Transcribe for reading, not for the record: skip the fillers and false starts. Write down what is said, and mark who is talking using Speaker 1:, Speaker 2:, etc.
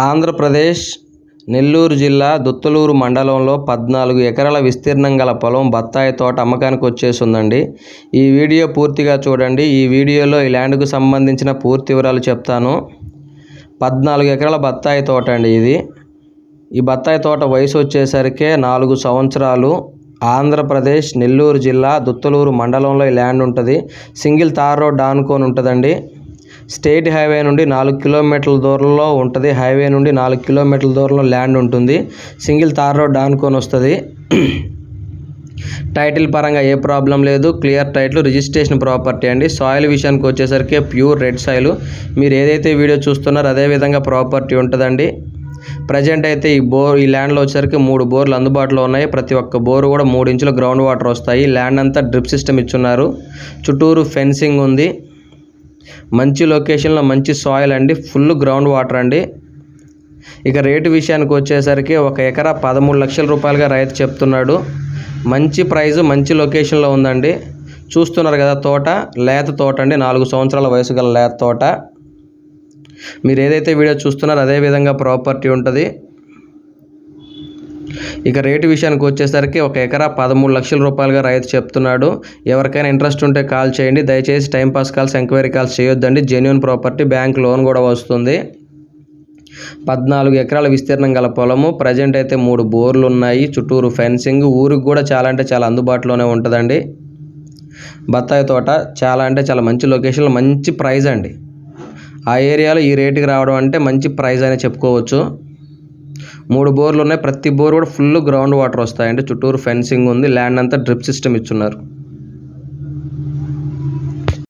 Speaker 1: ఆంధ్రప్రదేశ్ నెల్లూరు జిల్లా దుత్తలూరు మండలంలో 14 ఎకరాల విస్తీర్ణం గల పొలం బత్తాయి తోట అమ్మకానికి వచ్చేసిందండి. ఈ వీడియో పూర్తిగా చూడండి. ఈ వీడియోలో ఈ ల్యాండ్కు సంబంధించిన పూర్తి వివరాలు చెప్తాను. 14 ఎకరాల బత్తాయి తోట అండి ఇది. ఈ బత్తాయి తోట వయసు వచ్చేసరికి 4 సంవత్సరాలు. ఆంధ్రప్రదేశ్ నెల్లూరు జిల్లా దుత్తలూరు మండలంలో ఈ ల్యాండ్ ఉంటుంది. సింగిల్ తార్ రోడ్ ఆనుకొని ఉంటుందండి. స్టేట్ హైవే నుండి 4 కిలోమీటర్ల దూరంలో ఉంటుంది. హైవే నుండి 4 కిలోమీటర్ల దూరంలో ల్యాండ్ ఉంటుంది. సింగిల్ తార్ రోడ్ ఆనుకొని వస్తుంది. టైటిల్ పరంగా ఏ ప్రాబ్లం లేదు. క్లియర్ టైటిల్, రిజిస్ట్రేషన్ ప్రాపర్టీ అండి. సాయిల్ విషయానికి వచ్చేసరికి ప్యూర్ రెడ్ సాయిల్. మీరు ఏదైతే వీడియో చూస్తున్నారో అదే విధంగా ప్రాపర్టీ ఉంటుందండి. ప్రజెంట్ అయితే ఈ ల్యాండ్లో వచ్చేసరికి 3 బోర్లు అందుబాటులో ఉన్నాయి. ప్రతి ఒక్క బోరు కూడా 3 ఇంచుల గ్రౌండ్ వాటర్ వస్తాయి. ల్యాండ్ అంతా డ్రిప్ సిస్టమ్ ఇచ్చున్నారు. చుట్టూరు ఫెన్సింగ్ ఉంది. మంచి లొకేషన్లో మంచి సాయిల్ అండి. ఫుల్ గ్రౌండ్ వాటర్ అండి. ఇక రేటు విషయానికి వచ్చేసరికి 1 ఎకరా 13 లక్షల రూపాయలుగా రైతు చెప్తున్నాడు. మంచి ప్రైజు, మంచి లొకేషన్లో ఉందండి. చూస్తున్నారు కదా తోట, లేత తోట అండి. 4 సంవత్సరాల వయసు గల లేత తోట. మీరు ఏదైతే వీడియో చూస్తున్నారో అదే విధంగా ప్రాపర్టీ ఉంటుంది. ఇక రేటు విషయానికి వచ్చేసరికి 1 ఎకరా 13 లక్షల రూపాయలుగా రైతు చెప్తున్నాడు. ఎవరికైనా ఇంట్రెస్ట్ ఉంటే కాల్ చేయండి. దయచేసి టైంపాస్ కాల్స్, ఎంక్వైరీ కాల్స్ చేయొద్దండి. జెన్యూన్ ప్రాపర్టీ, బ్యాంక్ లోన్ కూడా వస్తుంది. 14 ఎకరాల విస్తీర్ణం గల పొలము. ప్రజెంట్ అయితే 3 బోర్లు ఉన్నాయి. చుట్టూరు ఫెన్సింగ్. ఊరికి కూడా చాలా అంటే చాలా అందుబాటులోనే ఉంటుందండి. బత్తాయి తోట చాలా అంటే చాలా మంచి లొకేషన్లో మంచి ప్రైజ్ అండి. ఆ ఏరియాలో ఈ రేటుకి రావడం అంటే మంచి ప్రైజ్ అని చెప్పుకోవచ్చు. 3 బోర్లు ఉన్నాయి. ప్రతి బోర్ కూడా ఫుల్ గ్రౌండ్ వాటర్ వస్తాయండి. చుట్టూరు ఫెన్సింగ్ ఉంది. ల్యాండ్ అంతా డ్రిప్ సిస్టమ్ ఇచ్చున్నారు.